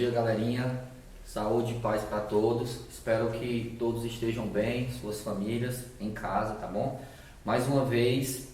dia, galerinha. Saúde e paz para todos. Espero que todos estejam bem, suas famílias, em casa, tá bom? Mais uma vez,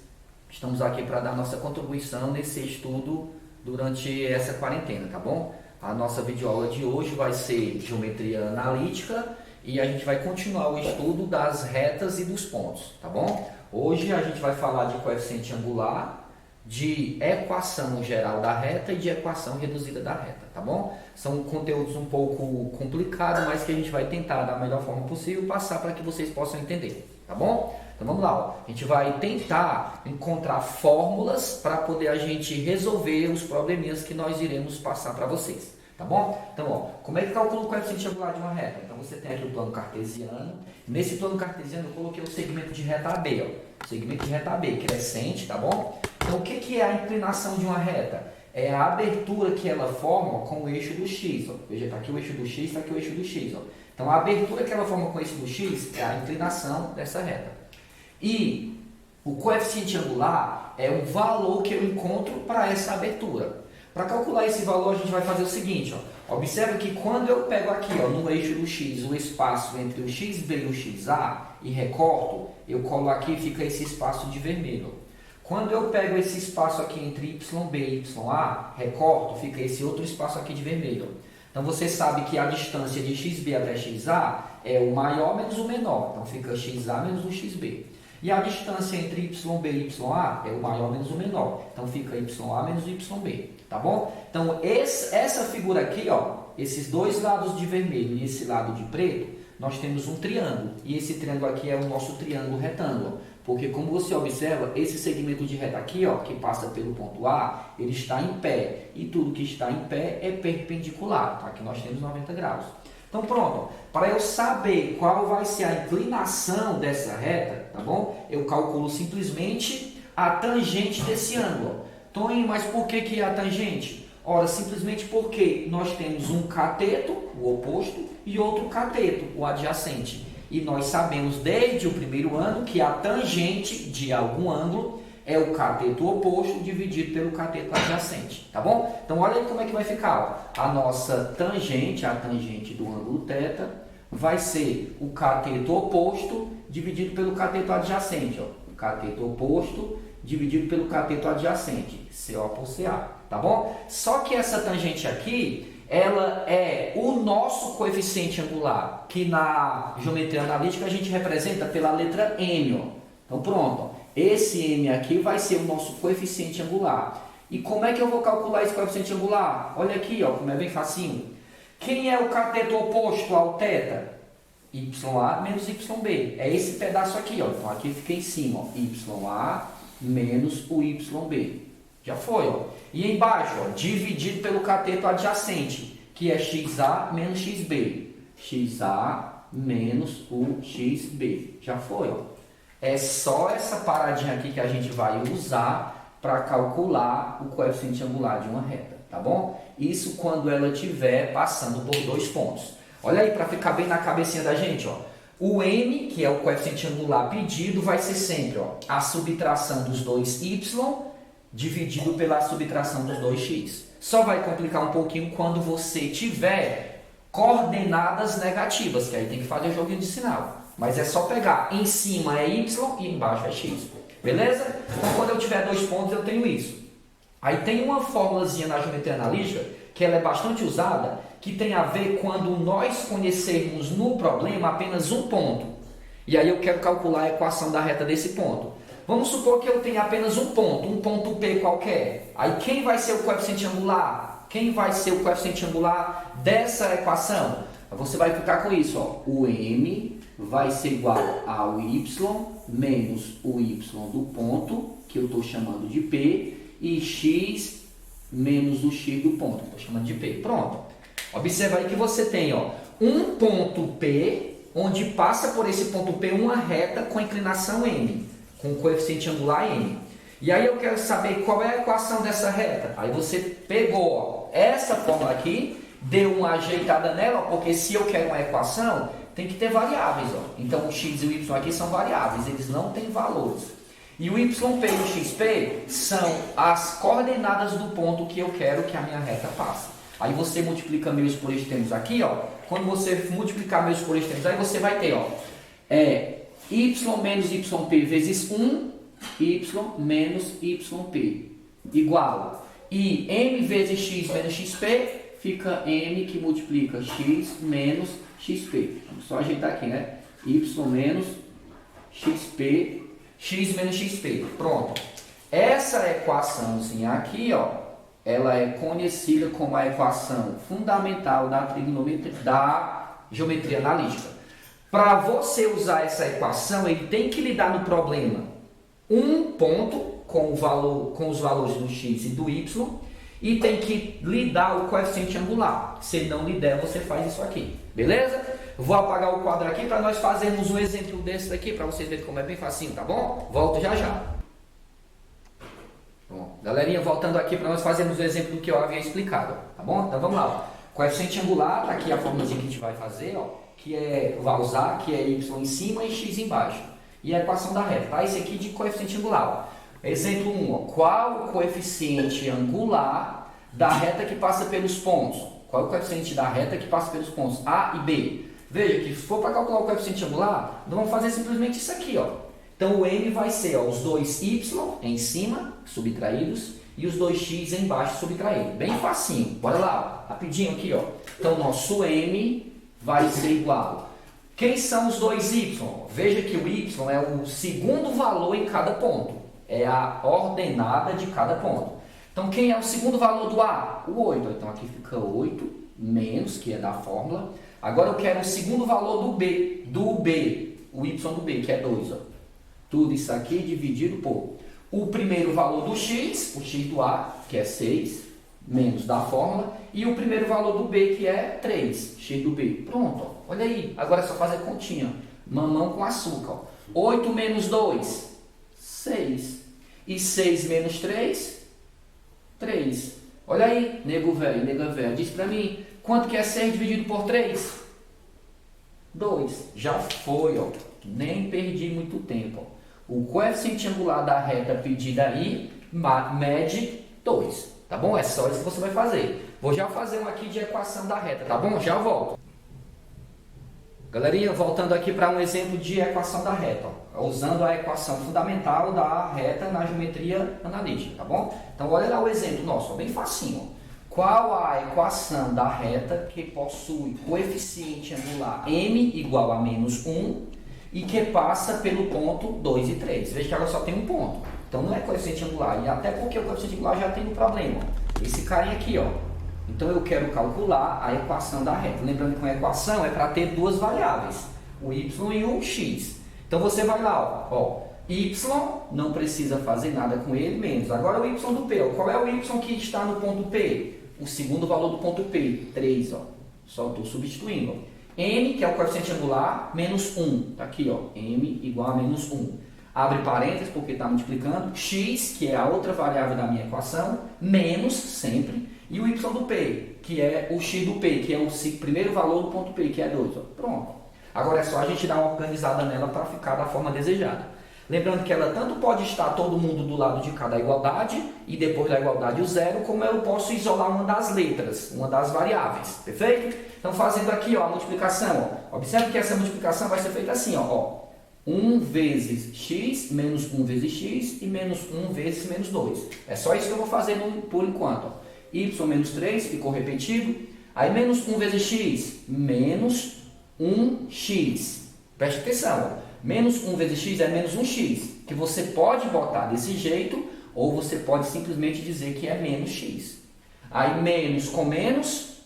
estamos aqui para dar nossa contribuição nesse estudo durante essa quarentena, tá bom? A nossa videoaula de hoje vai ser geometria analítica e a gente vai continuar o estudo das retas e dos pontos, tá bom? Hoje a gente vai falar de coeficiente angular, de equação geral da reta e de equação reduzida da reta, tá bom? São conteúdos um pouco complicados, mas que a gente vai tentar da melhor forma possível passar para que vocês possam entender, tá bom? Então vamos lá, ó. A gente vai tentar encontrar fórmulas para poder a gente resolver os probleminhas que nós iremos passar para vocês, tá bom? Então, ó, como é que calcula o coeficiente angular de uma reta? Então você tem aqui o plano cartesiano. Nesse plano cartesiano eu coloquei o segmento de reta AB, ó. Segmento de reta AB, crescente, tá bom? Então o que é a inclinação de uma reta? É a abertura que ela forma com o eixo do x, ó. Veja, está aqui o eixo do x, está aqui o eixo do x, ó. Então a abertura que ela forma com o eixo do x é a inclinação dessa reta. E o coeficiente angular é o valor que eu encontro para essa abertura. Para calcular esse valor, a gente vai fazer o seguinte, ó. Observe que quando eu pego aqui, ó, no eixo do x, o espaço entre o xb e o xa e recorto, eu colo aqui e fica esse espaço de vermelho. Quando eu pego esse espaço aqui entre yb e ya, recorto, fica esse outro espaço aqui de vermelho. Então você sabe que a distância de xb até xa é o maior menos o menor. Então fica xa menos o xb. E a distância entre yb e ya é o maior menos o menor. Então fica ya menos o yb. Tá bom? Então essa figura aqui, ó, esses dois lados de vermelho e esse lado de preto, nós temos um triângulo. E esse triângulo aqui é o nosso triângulo retângulo. Porque como você observa, esse segmento de reta aqui, ó, que passa pelo ponto A, ele está em pé. E tudo que está em pé é perpendicular. Tá? Aqui nós temos 90 graus. Então pronto, para eu saber qual vai ser a inclinação dessa reta, tá bom? Eu calculo simplesmente a tangente desse ângulo. Toninho, mas por que é a tangente? Ora, simplesmente porque nós temos um cateto, o oposto, e outro cateto, o adjacente. E nós sabemos desde o primeiro ano que a tangente de algum ângulo é o cateto oposto dividido pelo cateto adjacente, tá bom? Então olha aí como é que vai ficar, ó. A nossa tangente, a tangente do ângulo θ, vai ser o cateto oposto dividido pelo cateto adjacente, ó. O cateto oposto dividido pelo cateto adjacente, CO por CA, tá bom? Só que essa tangente aqui, ela é o nosso coeficiente angular, que na geometria analítica a gente representa pela letra M, ó. Então pronto, ó. Esse M aqui vai ser o nosso coeficiente angular. E como é que eu vou calcular esse coeficiente angular? Olha aqui, ó, como é bem facinho. Quem é o cateto oposto ao θ? YA menos YB. É esse pedaço aqui, ó. Então aqui fica em cima, ó, YA menos o YB. Já foi, ó. E embaixo, ó, dividido pelo cateto adjacente, que é XA menos XB. XA menos o XB. Já foi, ó. É só essa paradinha aqui que a gente vai usar para calcular o coeficiente angular de uma reta, tá bom? Isso quando ela estiver passando por dois pontos. Olha aí, para ficar bem na cabecinha da gente, ó. O M, que é o coeficiente angular pedido, vai ser sempre, ó, a subtração dos dois y dividido pela subtração dos dois x. Só vai complicar um pouquinho quando você tiver coordenadas negativas, que aí tem que fazer o joguinho de sinal. Mas é só pegar, em cima é y e embaixo é x. Beleza? Então quando eu tiver dois pontos eu tenho isso. Aí tem uma formulazinha na geometria analítica, que ela é bastante usada, que tem a ver quando nós conhecermos no problema apenas um ponto. E aí eu quero calcular a equação da reta desse ponto. Vamos supor que eu tenha apenas um ponto P qualquer. Aí quem vai ser o coeficiente angular? Quem vai ser o coeficiente angular dessa equação? Você vai ficar com isso, ó. O M vai ser igual ao y menos o y do ponto, que eu estou chamando de P, e x menos o x do ponto, que eu estou chamando de P. Pronto. Observa aí que você tem, ó, um ponto P, onde passa por esse ponto P uma reta com inclinação M, com coeficiente angular M. E aí eu quero saber qual é a equação dessa reta. Aí você pegou, ó, essa fórmula aqui, deu uma ajeitada nela, porque se eu quero uma equação, tem que ter variáveis, ó. Então o x e o y aqui são variáveis, eles não têm valores. E o YP e o XP são as coordenadas do ponto que eu quero que a minha reta passe. Aí você multiplica meus por extremos aqui, ó. Quando você multiplicar meus por extremos, aí você vai ter, ó, y menos yp vezes 1, y menos yp, igual. E m vezes x menos xp, fica m que multiplica x menos xp. Vamos só ajeitar aqui, né? Y menos xp, x menos xp. Pronto. Essa equaçãozinha aqui, ó, ela é conhecida como a equação fundamental da trigonometria, da geometria analítica. Para você usar essa equação, ele tem que lidar no problema um ponto com os valores do x e do y, e tem que lidar o coeficiente angular. Se não lhe der, você faz isso aqui. Beleza? Vou apagar o quadro aqui para nós fazermos um exemplo desse daqui, para vocês verem como é bem facinho, tá bom? Volto já já. Bom, galerinha, voltando aqui para nós fazermos o exemplo do que eu havia explicado, tá bom? Então vamos lá. Coeficiente angular, tá aqui a formulazinha que a gente vai fazer, ó, vai usar, que é y em cima e x embaixo. E a equação da reta, tá? Esse aqui de coeficiente angular, ó. Exemplo 1, ó. Qual o coeficiente angular da reta que passa pelos pontos? Qual é o coeficiente da reta que passa pelos pontos A e B? Veja que se for para calcular o coeficiente angular, nós vamos fazer simplesmente isso aqui, ó. Então o m vai ser, ó, os dois y em cima, subtraídos, e os dois x embaixo, subtraídos. Bem facinho. Bora lá, ó. Rapidinho aqui, ó. Então nosso m vai ser igual. Quem são os dois y? Veja que o y é o segundo valor em cada ponto. É a ordenada de cada ponto. Então, quem é o segundo valor do A? O 8. Então, aqui fica 8 menos, que é da fórmula. Agora, eu quero o segundo valor do B, o y do B, que é 2. Ó. Tudo isso aqui dividido por o primeiro valor do x, o x do A, que é 6, menos da fórmula, e o primeiro valor do B, que é 3, x do B. Pronto, ó. Olha aí. Agora é só fazer continha. Mamão com açúcar. Ó. 8 menos 2, 6. E 6 menos 3, 3. Olha aí, nego velho, nega velha. Diz pra mim, quanto que é 6 dividido por 3? 2. Já foi, ó. Nem perdi muito tempo. Ó. O coeficiente angular da reta pedida aí mede 2. Tá bom? É só isso que você vai fazer. Vou já fazer um aqui de equação da reta, tá bom? Já volto. Galerinha, voltando aqui para um exemplo de equação da reta, ó, usando a equação fundamental da reta na geometria analítica, tá bom? Então, olha lá o exemplo nosso, ó, bem facinho. Ó. Qual a equação da reta que possui coeficiente angular m igual a menos 1 e que passa pelo ponto 2 e 3? Veja que ela só tem um ponto, então não é coeficiente angular, e até porque o coeficiente angular já tem um problema. Ó. Esse carinha aqui, ó. Então, eu quero calcular a equação da reta. Lembrando que uma equação é para ter duas variáveis, o y e o x. Então, você vai lá, ó, y, não precisa fazer nada com ele, menos. Agora, o y do P. Ó. Qual é o y que está no ponto P? O segundo valor do ponto P, 3. Ó. Só estou substituindo. Ó. M, que é o coeficiente angular, menos 1. Está aqui, ó, m igual a menos 1. Abre parênteses, porque está multiplicando. X, que é a outra variável da minha equação, menos, sempre. E o y do P, que é o x do P, que é o primeiro valor do ponto P, que é 2. Ó. Pronto. Agora é só a gente dar uma organizada nela para ficar da forma desejada. Lembrando que ela tanto pode estar todo mundo do lado de cá da igualdade, e depois da igualdade o zero, como eu posso isolar uma das letras, uma das variáveis. Perfeito? Então, fazendo aqui, ó, a multiplicação. Ó. Observe que essa multiplicação vai ser feita assim, ó. 1 vezes x, menos 1 vezes x, e menos 1 vezes menos 2. É só isso que eu vou fazer por enquanto. Ó. Y menos 3, ficou repetido. Aí menos 1 vezes x, menos 1x. Preste atenção, ó. Menos 1 vezes x é menos 1x, que você pode botar desse jeito, ou você pode simplesmente dizer que é menos x. Aí menos com menos,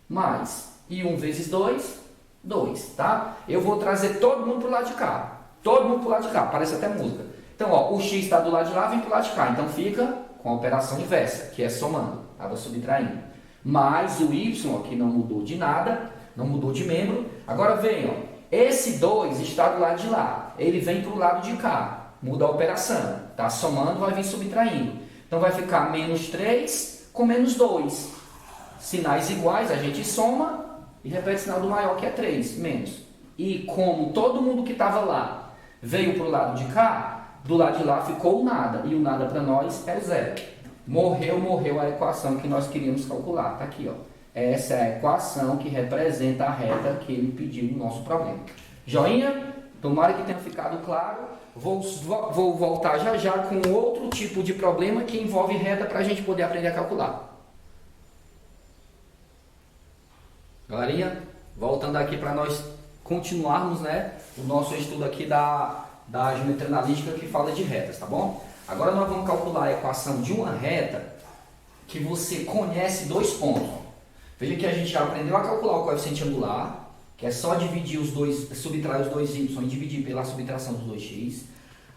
mais. E 1 vezes 2, 2, tá? Eu vou trazer todo mundo para o lado de cá. Todo mundo para o lado de cá, parece até música. Então, ó, o x está do lado de lá, vem para o lado de cá. Então, fica com a operação inversa, que é somando. Estava subtraindo. Mais o y, que não mudou de nada, não mudou de membro. Agora vem, ó. Esse 2 está do lado de lá. Ele vem para o lado de cá. Muda a operação. Está somando, vai vir subtraindo. Então, vai ficar menos 3 com menos 2. Sinais iguais, a gente soma e repete o sinal do maior, que é 3, menos. E como todo mundo que estava lá veio para o lado de cá, do lado de lá ficou o nada. E o nada para nós é o zero. morreu a equação que nós queríamos calcular. Tá aqui, ó. Essa é a equação que representa a reta que ele pediu no nosso problema. Joinha? Tomara que tenha ficado claro. Vou voltar já já com outro tipo de problema que envolve reta para a gente poder aprender a calcular. Galerinha, voltando aqui para nós continuarmos, né, o nosso estudo aqui da geometria analítica que fala de retas, tá bom? Agora nós vamos calcular a equação de uma reta que você conhece dois pontos. Veja que a gente já aprendeu a calcular o coeficiente angular, que é só dividir os dois, subtrair os dois y e dividir pela subtração dos 2x.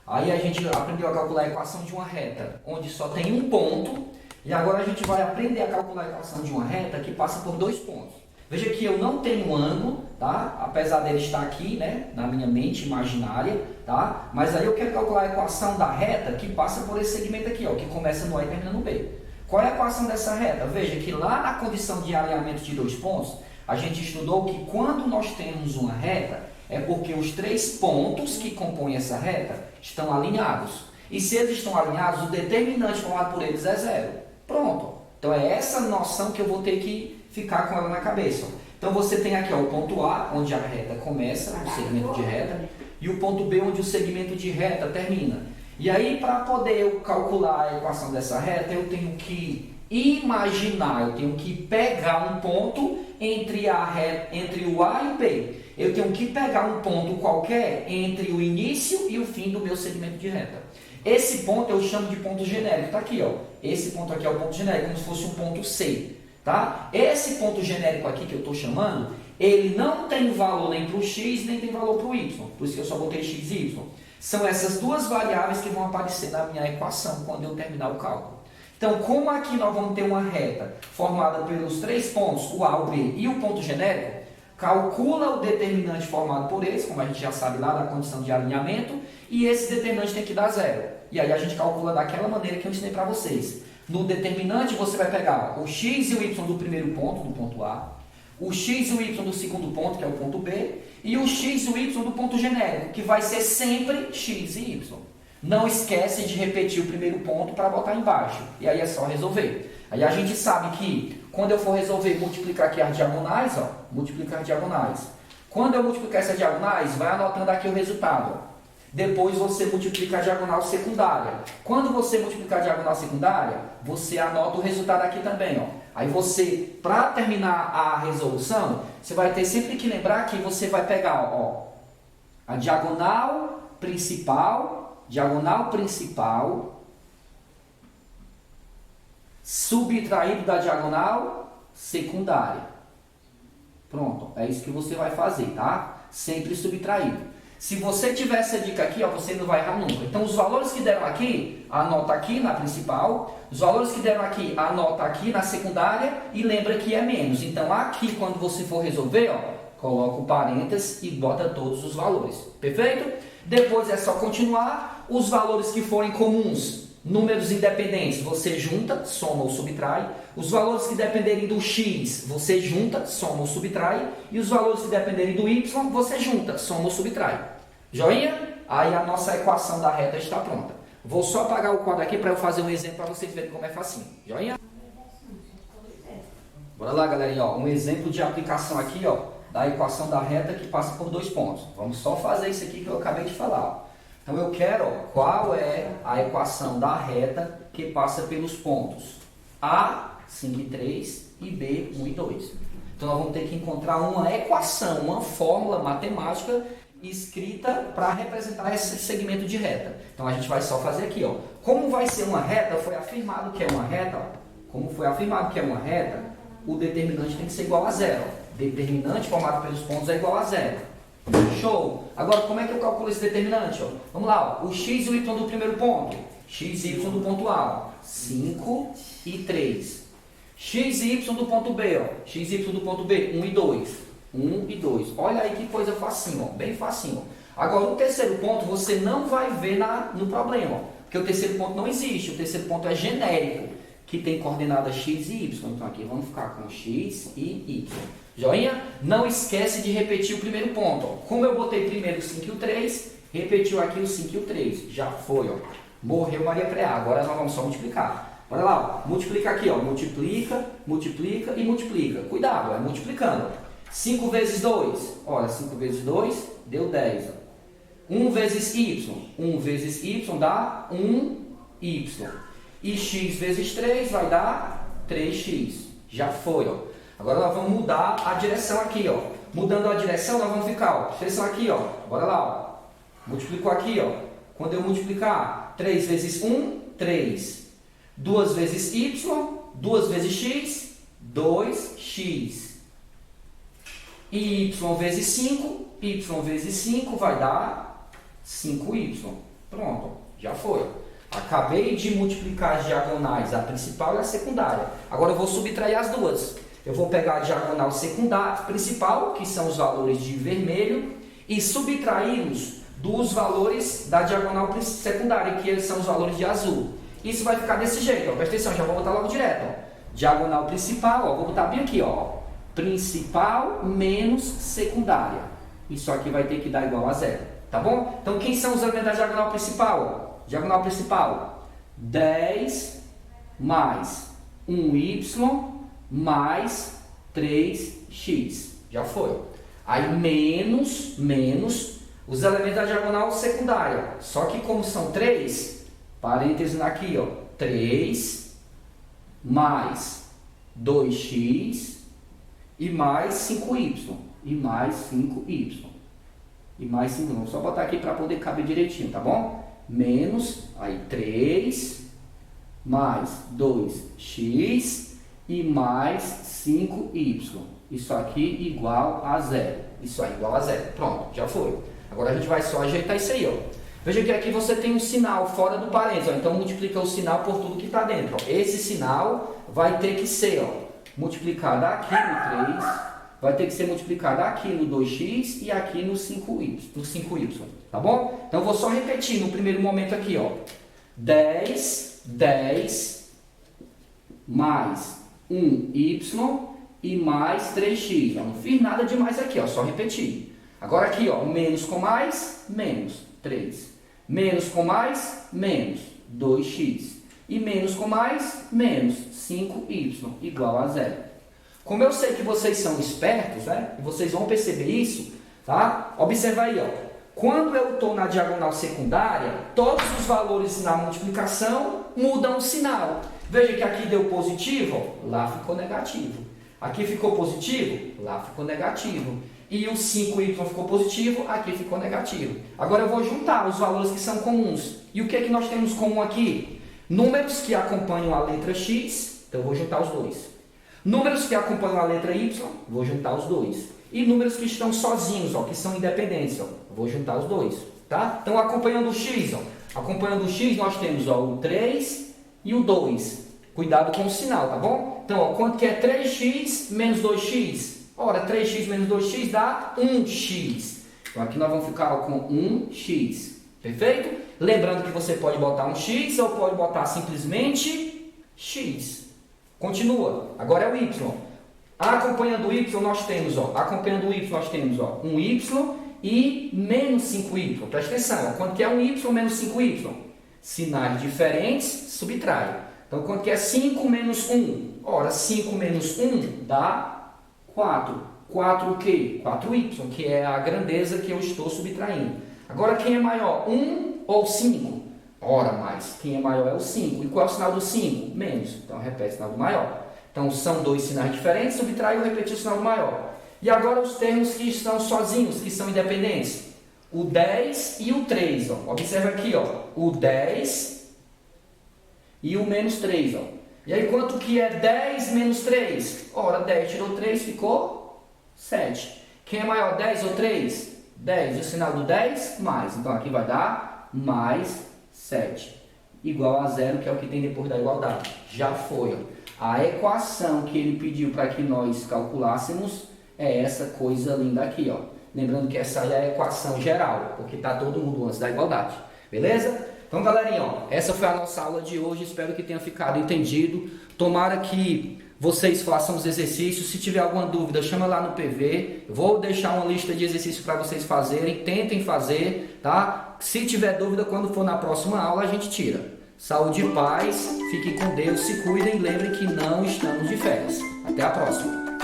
Aí a gente aprendeu a calcular a equação de uma reta, onde só tem um ponto, e agora a gente vai aprender a calcular a equação de uma reta que passa por dois pontos. Veja que eu não tenho um ângulo, tá? Apesar dele estar aqui, né, na minha mente imaginária, tá? Mas aí eu quero calcular a equação da reta que passa por esse segmento aqui, ó, que começa no A e termina no B. Qual é a equação dessa reta? Veja que lá na condição de alinhamento de dois pontos, a gente estudou que quando nós temos uma reta, é porque os três pontos que compõem essa reta estão alinhados. E se eles estão alinhados, o determinante formado por eles é zero. Pronto. Então é essa noção que eu vou ter que ficar com ela na cabeça. Então você tem aqui, ó, o ponto A, onde a reta começa, o segmento de reta, e o ponto B, onde o segmento de reta termina. E aí, para poder eu calcular a equação dessa reta, eu tenho que imaginar, eu tenho que pegar um ponto entre o A e o B. Eu tenho que pegar um ponto qualquer entre o início e o fim do meu segmento de reta. Esse ponto eu chamo de ponto genérico. Está aqui, ó. Esse ponto aqui é o ponto genérico, como se fosse um ponto C. Tá? Esse ponto genérico aqui que eu estou chamando, ele não tem valor nem para o x, nem tem valor para o y. Por isso que eu só botei x e y. São essas duas variáveis que vão aparecer na minha equação quando eu terminar o cálculo. Então, como aqui nós vamos ter uma reta formada pelos três pontos, o A, o B e o ponto genérico, calcula o determinante formado por eles, como a gente já sabe lá da condição de alinhamento, e esse determinante tem que dar zero. E aí a gente calcula daquela maneira que eu ensinei para vocês. No determinante você vai pegar o x e o y do primeiro ponto, do ponto A, o x e o y do segundo ponto, que é o ponto B, e o x e o y do ponto genérico, que vai ser sempre x e y. Não esquece de repetir o primeiro ponto para botar embaixo. E aí é só resolver. Aí a gente sabe que quando eu for resolver multiplicar aqui as diagonais, ó, multiplicar as diagonais. Quando eu multiplicar essas diagonais, vai anotando aqui o resultado. Ó. Depois você multiplica a diagonal secundária. Quando você multiplicar a diagonal secundária, você anota o resultado aqui também. Ó. Aí você, para terminar a resolução, você vai ter sempre que lembrar que você vai pegar ó, a diagonal principal, subtraído da diagonal secundária. Pronto, é isso que você vai fazer, tá? Sempre subtraído. Se você tiver essa dica aqui, ó, você não vai errar nunca. Então, os valores que deram aqui, anota aqui na principal. Os valores que deram aqui, anota aqui na secundária e lembra que é menos. Então, aqui, quando você for resolver, ó, coloca o parênteses e bota todos os valores. Perfeito? Depois é só continuar. Os valores que forem comuns, números independentes, você junta, soma ou subtrai. Os valores que dependerem do x, você junta, soma ou subtrai. E os valores que dependerem do y, você junta, soma ou subtrai. Joinha? Aí a nossa equação da reta está pronta. Vou só apagar o quadro aqui para eu fazer um exemplo para vocês verem como é facinho. Joinha? Bora lá, galerinha. Ó, um exemplo de aplicação aqui, ó, da equação da reta que passa por dois pontos. Vamos só fazer isso aqui que eu acabei de falar. Ó. Então eu quero, ó, qual é a equação da reta que passa pelos pontos A, 5 e 3 e B, 1 e 2. Então nós vamos ter que encontrar uma equação, uma fórmula matemática escrita para representar esse segmento de reta. Então a gente vai só fazer aqui, ó. Como vai ser uma reta, foi afirmado que é uma reta, ó. Como foi afirmado que é uma reta, o determinante tem que ser igual a zero. Determinante formado pelos pontos é igual a zero. Show! Agora, como é que eu calculo esse determinante? Ó? Vamos lá, ó. O x e o y do primeiro ponto. X e y do ponto A. Ó. 5 e 3. X e y do ponto B. Ó. X e y do ponto B. 1 e 2. 1 e 2. Olha aí que coisa facinho, ó. Bem facinho. Ó. Agora, o terceiro ponto você não vai ver no problema. Ó. Porque o terceiro ponto não existe. O terceiro ponto é genérico, que tem coordenadas x e y. Então, aqui vamos ficar com x e y. Joinha? Não esquece de repetir o primeiro ponto. Ó. Como eu botei primeiro o 5 e o 3, repetiu aqui o 5 e o 3. Já foi. Ó. Morreu Maria Preá. Agora nós vamos só multiplicar. Olha lá, ó. Multiplica aqui, ó. Multiplica, multiplica e multiplica. Cuidado, é multiplicando. 5 vezes 2. Olha, 5 vezes 2 deu 10. Ó. 1 vezes y. 1 vezes y dá 1y. E x vezes 3 vai dar 3x. Já foi, ó. Agora nós vamos mudar a direção aqui, ó. Mudando a direção, nós vamos ficar, ó. Presta atenção aqui, ó. Bora lá, ó. Multiplicou aqui, ó. Quando eu multiplicar 3 vezes 1, 3. 2 vezes y, 2 vezes x, 2x. E y vezes 5, y vezes 5 vai dar 5y. Pronto, já foi. Acabei de multiplicar as diagonais, a principal e a secundária. Agora eu vou subtrair as duas. Eu vou pegar a diagonal secundária, principal, que são os valores de vermelho, e subtraí-los dos valores da diagonal secundária, que eles são os valores de azul. Isso vai ficar desse jeito, ó. Presta atenção, já vou botar logo direto. Ó. Diagonal principal, ó, vou botar bem aqui, ó. Principal menos secundária. Isso aqui vai ter que dar igual a zero, tá bom? Então, quem são os elementos da diagonal principal? Ó? Diagonal principal, 10 mais 1y mais 3x. Já foi. Aí, menos os elementos da diagonal secundária. Só que como são 3, parênteses aqui, ó. 3 mais 2x e mais 5y. E mais 5y. E mais 5. Vamos só botar aqui para poder caber direitinho, tá bom? Menos, aí 3 mais 2x e mais 5y. Isso aqui igual a zero. Isso aí igual a zero. Pronto, já foi. Agora a gente vai só ajeitar isso aí, ó. Veja que aqui você tem um sinal fora do parênteses, ó. Então multiplica o sinal por tudo que está dentro, ó. Esse sinal vai ter que ser, ó, multiplicado aqui no 3, vai ter que ser multiplicado aqui no 2x e aqui no 5y, tá bom? Então eu vou só repetir no primeiro momento aqui, ó. 10 mais 1y e mais 3x. Eu não fiz nada demais aqui, ó, só repetir. Agora aqui, ó, menos com mais, menos 3. Menos com mais, menos 2x. E menos com mais, menos 5y, igual a zero. Como eu sei que vocês são espertos, né? E vocês vão perceber isso, tá? Observa aí, ó. Quando eu estou na diagonal secundária, todos os valores na multiplicação mudam o sinal. Veja que aqui deu positivo, ó, lá ficou negativo. Aqui ficou positivo, lá ficou negativo. E o 5y ficou positivo, aqui ficou negativo. Agora eu vou juntar os valores que são comuns. E o que é que nós temos comum aqui? Números que acompanham a letra x, então eu vou juntar os dois. Números que acompanham a letra y, vou juntar os dois. E números que estão sozinhos, ó, que são independentes, ó, vou juntar os dois. Tá? Então acompanhando o x, ó, acompanhando o x nós temos, ó, o 3 e o 2. Cuidado com o sinal, tá bom? Então, ó, quanto que é 3x menos 2x? Ora, 3x menos 2x dá 1x. Então, aqui nós vamos ficar, ó, com 1x. Perfeito? Lembrando que você pode botar um x ou pode botar simplesmente x. Continua. Agora é o y. Acompanhando o y nós temos, ó, um y e menos 5y. Presta atenção, ó, quanto que é um y menos 5y? Sinais diferentes, subtrai. Então, quanto que é 5 menos 1? Ora, 5 menos 1 dá 4. 4 o quê? 4y, que é a grandeza que eu estou subtraindo. Agora, quem é maior? 1 ou 5? Ora, mais. Quem é maior é o 5. E qual é o sinal do 5? Menos. Então, repete o sinal do maior. Então, são dois sinais diferentes, subtrai e repetir o sinal do maior. E agora, os termos que estão sozinhos, que são independentes. O 10 e o 3. Ó. Observa aqui, ó, o 10 e o menos 3. Ó. E aí, quanto que é 10 menos 3? Ora, 10 tirou 3, ficou 7. Quem é maior, 10 ou 3? 10. O sinal do 10, mais. Então, aqui vai dar mais 7. Igual a zero, que é o que tem depois da igualdade. Já foi. Ó. A equação que ele pediu para que nós calculássemos é essa coisa linda aqui. Ó. Lembrando que essa aí é a equação geral, porque está todo mundo antes da igualdade. Beleza? Então, galerinha, ó, essa foi a nossa aula de hoje. Espero que tenha ficado entendido. Tomara que vocês façam os exercícios. Se tiver alguma dúvida, chama lá no PV. Vou deixar uma lista de exercícios para vocês fazerem. Tentem fazer, tá? Se tiver dúvida, quando for na próxima aula, a gente tira. Saúde e paz, fiquem com Deus, se cuidem e lembrem que não estamos de férias. Até a próxima!